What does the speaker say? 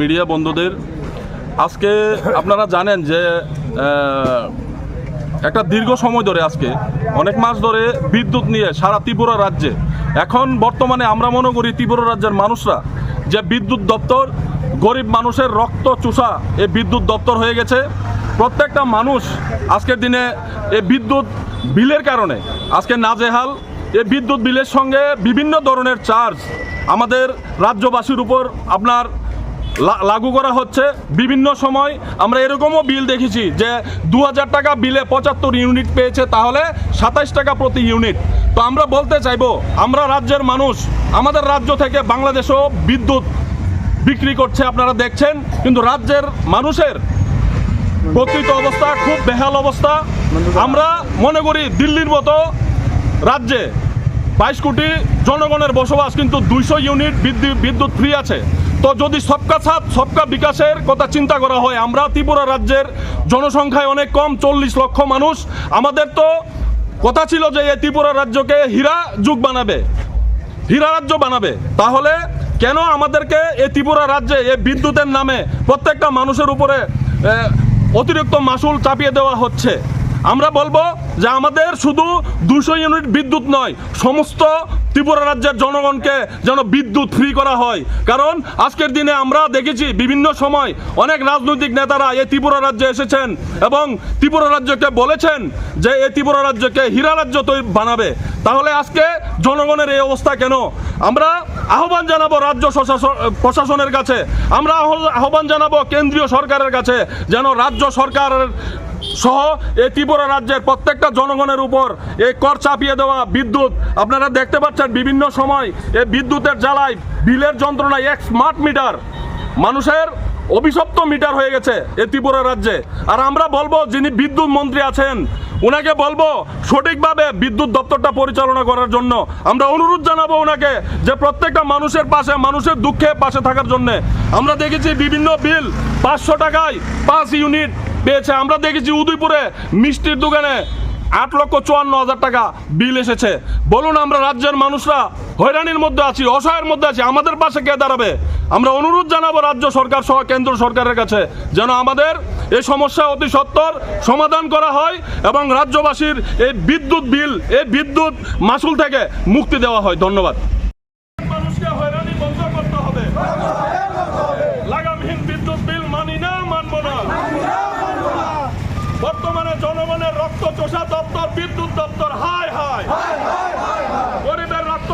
Media বন্ধুদের আজকে আপনারা জানেন যে একটা দীর্ঘ সময় ধরে আজকে অনেক মাস ধরে বিদ্যুৎ নিয়ে সারা ত্রিপুরা রাজ্যে এখন বর্তমানে আমরা মনে করি ত্রিপুরা রাজ্যের মানুষরা যে বিদ্যুৎ দপ্তর গরিব মানুষের রক্ত চুষা এই বিদ্যুৎ দপ্তর হয়ে গেছে। প্রত্যেকটা মানুষ আজকের দিনে এই বিদ্যুৎ বিলের কারণে আজকে নাজেহাল। এই বিদ্যুৎ বিলের সঙ্গে বিভিন্ন ধরনের চার্জ আমাদের রাজ্যবাসীর উপর আপনার লাগু করা হচ্ছে। বিভিন্ন সময় আমরা এরকমও বিল দেখেছি যে 2000 টাকা বিলে 75 ইউনিট পেয়েছে, তাহলে 27 টাকা প্রতি ইউনিট। তো আমরা বলতে চাইবো, আমরা রাজ্যের মানুষ, আমাদের রাজ্য থেকে বাংলাদেশও বিদ্যুৎ বিক্রি করছে, আপনারা দেখছেন, কিন্তু রাজ্যের মানুষের প্রকৃত অবস্থা খুব বেহাল অবস্থা। আমরা মনে করি দিল্লির মতো রাজ্যে 22 কোটি জনগণের বসবাস, কিন্তু 200 ইউনিট বিদ্যুৎ ফ্রি আছে। তো যদি সবকা সাথ সবকা বিকাশের কথা চিন্তা করা হয়, আমরা ত্রিপুরা রাজ্যের জনসংখ্যায় অনেক কম, 40 লক্ষ মানুষ। আমাদের তো কথা ছিল যে এই ত্রিপুরা রাজ্যকে হীরা যুগ বানাবে, হীরা রাজ্য বানাবে। তাহলে কেন আমাদেরকে এই ত্রিপুরা রাজ্যে এই বিদ্যুতের নামে প্রত্যেকটা মানুষের উপরে অতিরিক্ত মাসুল চাপিয়ে দেওয়া হচ্ছে? আমরা বলবো যে আমাদের শুধু 200 ইউনিট বিদ্যুৎ নয়, সমস্ত ত্রিপুরা রাজ্যের জনগণকে যেন বিদ্যুৎ ফ্রি করা হয়। কারণ আজকের দিনে আমরা দেখেছি বিভিন্ন সময় অনেক রাজনৈতিক নেতারা এই ত্রিপুরা রাজ্যে এসেছেন এবং ত্রিপুরা রাজ্যকে বলেছেন যে এই ত্রিপুরা রাজ্যকে হীরা রাজ্য বানাবে। তাহলে আজকে জনগণের এই অবস্থা কেন? আমরা আহ্বান জানাবো রাজ্য প্রশাসনের কাছে, আমরা আহ্বান জানাবো কেন্দ্রীয় সরকারের কাছে, যেন রাজ্য সরকারের সহ এই ত্রিপুরা রাজ্যের প্রত্যেকটা জনগণের উপর এই কর চাপিয়ে দেওয়া বিদ্যুৎ, আপনারা দেখতে পাচ্ছেন বিভিন্ন সময় এই বিদ্যুতের জ্বালায় বিলের যন্ত্রণায় এক স্মার্ট মিটার মানুষের অভিশপ্ত মিটার হয়ে গেছে এই ত্রিপুরা রাজ্যে। আর আমরা বলবো যিনি বিদ্যুৎ মন্ত্রী আছেন ওনাকে বলবো সঠিকভাবে বিদ্যুৎ দপ্তরটা পরিচালনা করার জন্য। আমরা অনুরোধ জানাবো ওনাকে যে প্রত্যেকটা মানুষের পাশে, মানুষের দুঃখে পাশে থাকার জন্য। আমরা দেখেছি বিভিন্ন বিল 500 টাকায় 5 ইউনিট পেয়েছে। আমরা দেখেছি উদয়পুরে মিষ্টির দোকানে 8,54,000 টাকা বিল এসেছে। বলুন, আমরা রাজ্যের মানুষরা হয়রানির মধ্যে আছি, অসহায়ের মধ্যে আছি, আমাদের পাশে কে দাঁড়াবে? আমরা অনুরোধ জানাবো রাজ্য সরকার সহ কেন্দ্র সরকারের কাছে যেন আমাদের এই সমস্যা অতি সত্বর সমাধান করা হয় এবং রাজ্যবাসীর এই বিদ্যুৎ বিল, এই বিদ্যুৎ মাসুল থেকে মুক্তি দেওয়া হয়। ধন্যবাদ। মানুষকে হয়রানি বন্ধ করতে হবে। লাগামহীন বিদ্যুৎ বিল মানি না, মানব না। বর্তমানে জনগণের রক্ত চোষা দপ্তর বিদ্যুৎ দপ্তর, হায় হায় গরিবের রক্ত।